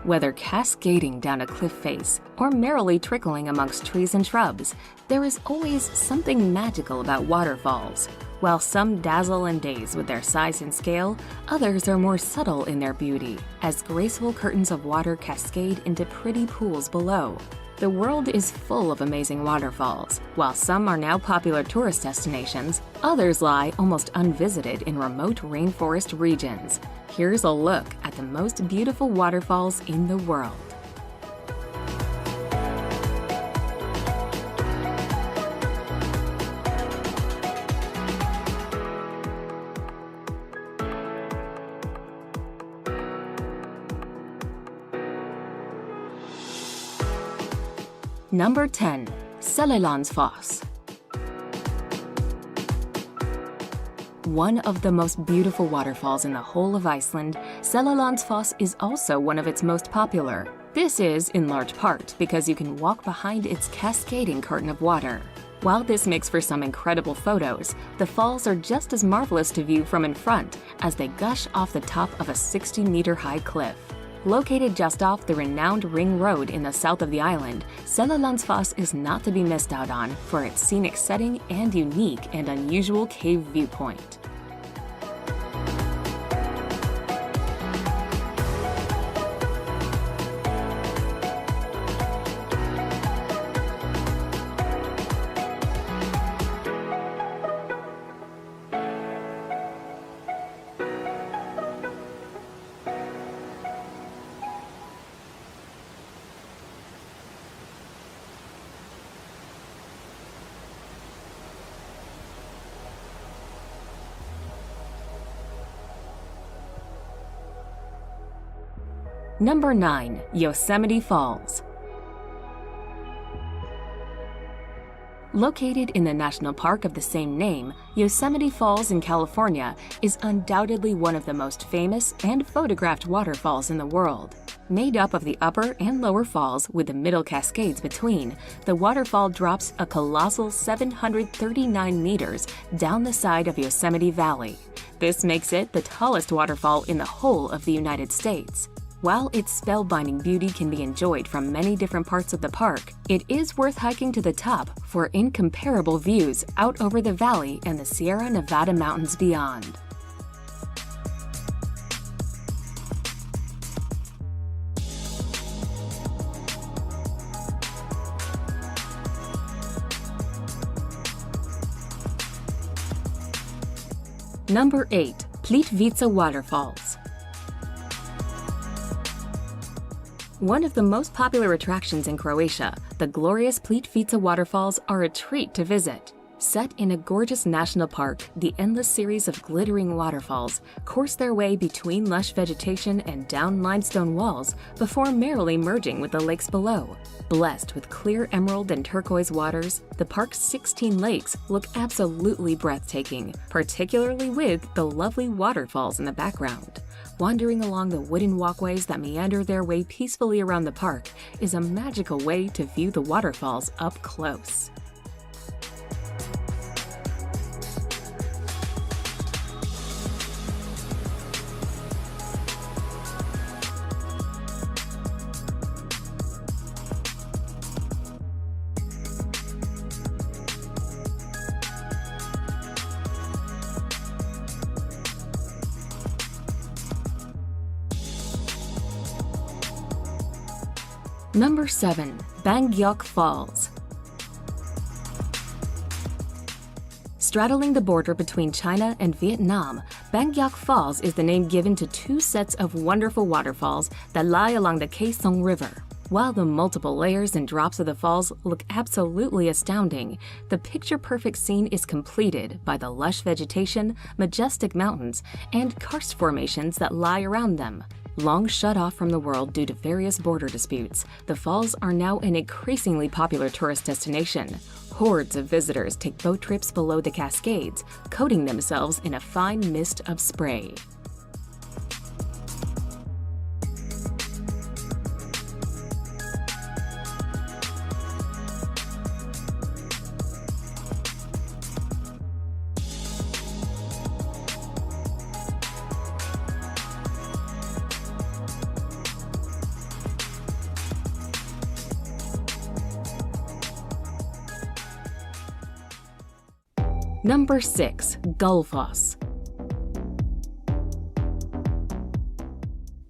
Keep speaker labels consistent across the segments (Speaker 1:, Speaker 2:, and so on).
Speaker 1: Whether cascading down a cliff face or merrily trickling amongst trees and shrubs, there is always something magical about waterfalls. While some dazzle and daze with their size and scale, others are more subtle in their beauty, as graceful curtains of water cascade into pretty pools below. The world is full of amazing waterfalls. While some are now popular tourist destinations, others lie almost unvisited in remote rainforest regions. Here's a look at the most beautiful waterfalls in the world. Number 10. Seljalandsfoss. One of the most beautiful waterfalls in the whole of Iceland, Seljalandsfoss is also one of its most popular. This is, in large part, because you can walk behind its cascading curtain of water. While this makes for some incredible photos, the falls are just as marvelous to view from in front as they gush off the top of a 60-meter-high cliff. Located just off the renowned Ring Road in the south of the island, Seljalandsfoss is not to be missed out on for its scenic setting and unique and unusual cave viewpoint. Number 9. Yosemite Falls. Located in the national park of the same name, Yosemite Falls in California is undoubtedly one of the most famous and photographed waterfalls in the world. Made up of the upper and lower falls with the middle cascades between, the waterfall drops a colossal 739 meters down the side of Yosemite Valley. This makes it the tallest waterfall in the whole of the United States. While its spellbinding beauty can be enjoyed from many different parts of the park, it is worth hiking to the top for incomparable views out over the valley and the Sierra Nevada mountains beyond. Number 8. Plitvice Waterfalls. One of the most popular attractions in Croatia, the glorious Plitvice waterfalls are a treat to visit. Set in a gorgeous national park, the endless series of glittering waterfalls course their way between lush vegetation and down limestone walls before merrily merging with the lakes below. Blessed with clear emerald and turquoise waters, the park's 16 lakes look absolutely breathtaking, particularly with the lovely waterfalls in the background. Wandering along the wooden walkways that meander their way peacefully around the park is a magical way to view the waterfalls up close. Number 7. Bangkok Falls. Straddling the border between China and Vietnam, Bangkok Falls is the name given to two sets of wonderful waterfalls that lie along the Khe Song River. While the multiple layers and drops of the falls look absolutely astounding, the picture-perfect scene is completed by the lush vegetation, majestic mountains, and karst formations that lie around them. Long shut off from the world due to various border disputes, the falls are now an increasingly popular tourist destination. Hordes of visitors take boat trips below the cascades, coating themselves in a fine mist of spray. Number 6. Gullfoss.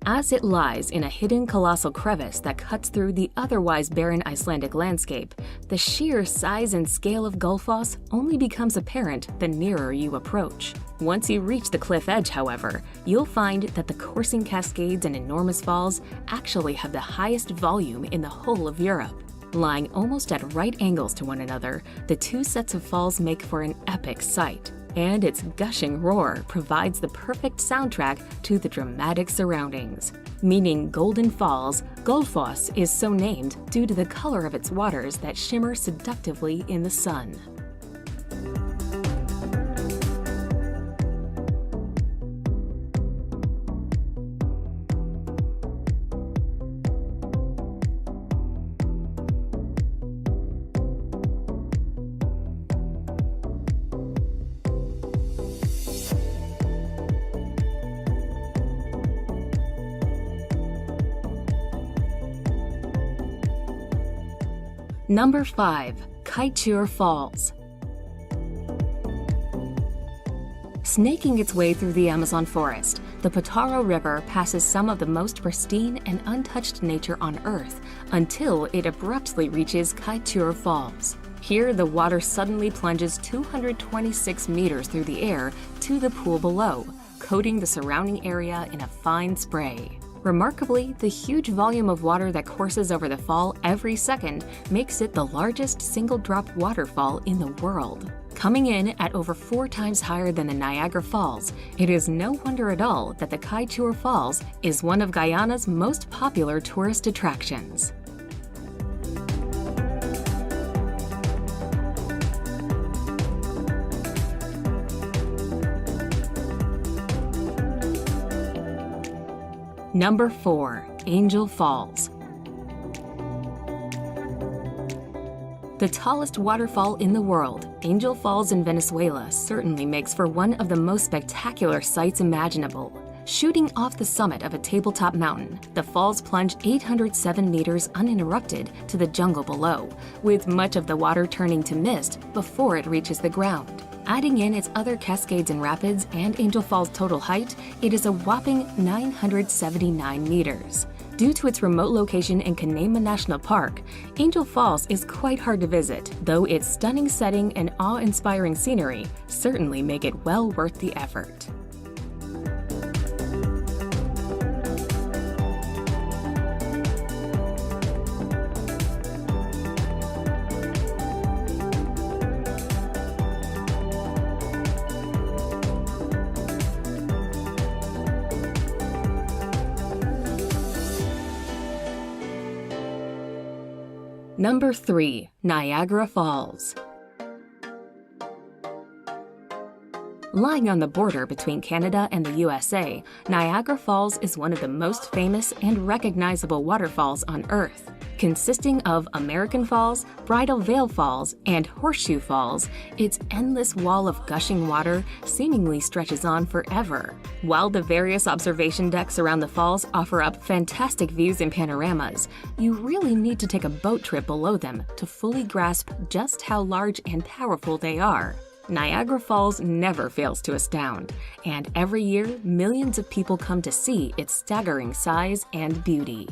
Speaker 1: As it lies in a hidden colossal crevice that cuts through the otherwise barren Icelandic landscape, the sheer size and scale of Gullfoss only becomes apparent the nearer you approach. Once you reach the cliff edge, however, you'll find that the coursing cascades and enormous falls actually have the highest volume in the whole of Europe. Lying almost at right angles to one another, the two sets of falls make for an epic sight, and its gushing roar provides the perfect soundtrack to the dramatic surroundings. Meaning Golden Falls, Gullfoss is so named due to the color of its waters that shimmer seductively in the sun. Number 5. Kaitur Falls. Snaking its way through the Amazon forest, the Potaro River passes some of the most pristine and untouched nature on Earth until it abruptly reaches Kaitur Falls. Here, the water suddenly plunges 226 meters through the air to the pool below, coating the surrounding area in a fine spray. Remarkably, the huge volume of water that courses over the fall every second makes it the largest single-drop waterfall in the world. Coming in at over 4 times higher than the Niagara Falls, it is no wonder at all that the Kaitur Falls is one of Guyana's most popular tourist attractions. Number 4. Angel Falls. The tallest waterfall in the world, Angel Falls in Venezuela certainly makes for one of the most spectacular sights imaginable. Shooting off the summit of a tabletop mountain, the falls plunge 807 meters uninterrupted to the jungle below, with much of the water turning to mist before it reaches the ground. Adding in its other cascades and rapids and Angel Falls' total height, it is a whopping 979 meters. Due to its remote location in Canaima National Park, Angel Falls is quite hard to visit, though its stunning setting and awe-inspiring scenery certainly make it well worth the effort. Number 3. Niagara Falls. Lying on the border between Canada and the USA, Niagara Falls is one of the most famous and recognizable waterfalls on Earth. Consisting of American Falls, Bridal Veil Falls, and Horseshoe Falls, its endless wall of gushing water seemingly stretches on forever. While the various observation decks around the falls offer up fantastic views and panoramas, you really need to take a boat trip below them to fully grasp just how large and powerful they are. Niagara Falls never fails to astound, and every year millions of people come to see its staggering size and beauty.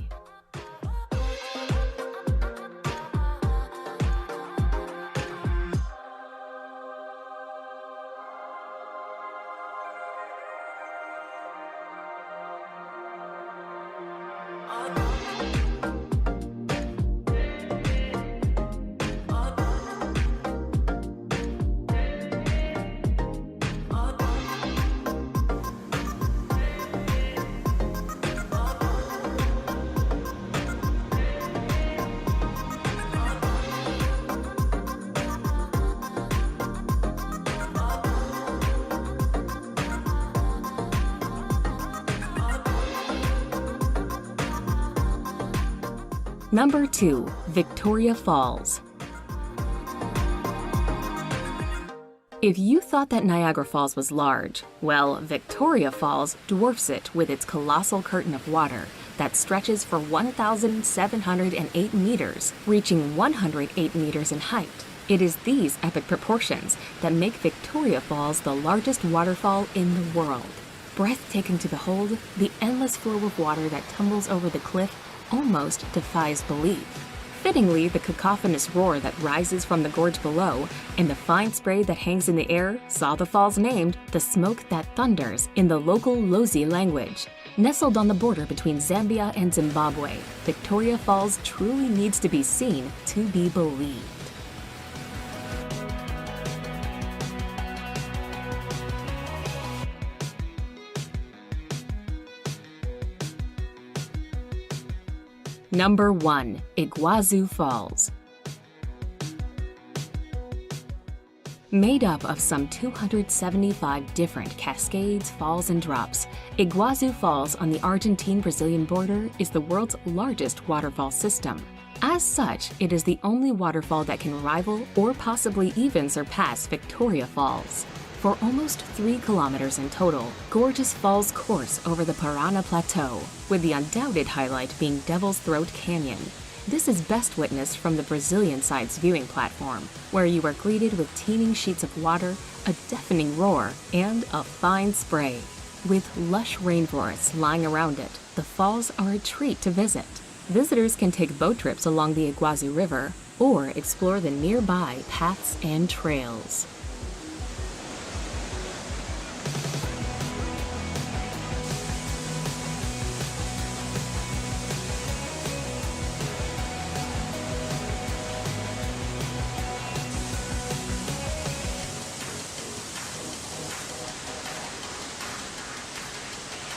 Speaker 1: Number 2. Victoria Falls. If you thought that Niagara Falls was large, well, Victoria Falls dwarfs it with its colossal curtain of water that stretches for 1,708 meters, reaching 108 meters in height. It is these epic proportions that make Victoria Falls the largest waterfall in the world. Breathtaking to behold, the endless flow of water that tumbles over the cliff almost defies belief. Fittingly, the cacophonous roar that rises from the gorge below and the fine spray that hangs in the air saw the falls named the smoke that thunders in the local Lozi language. Nestled on the border between Zambia and Zimbabwe, Victoria Falls truly needs to be seen to be believed. Number 1. Iguazu Falls. Made up of some 275 different cascades, falls, and drops, Iguazu Falls on the Argentine-Brazilian border is the world's largest waterfall system. As such, it is the only waterfall that can rival or possibly even surpass Victoria Falls. For almost 3 kilometers in total, gorgeous falls course over the Parana Plateau, with the undoubted highlight being Devil's Throat Canyon. This is best witnessed from the Brazilian side's viewing platform, where you are greeted with teeming sheets of water, a deafening roar, and a fine spray. With lush rainforests lying around it, the falls are a treat to visit. Visitors can take boat trips along the Iguazu River or explore the nearby paths and trails.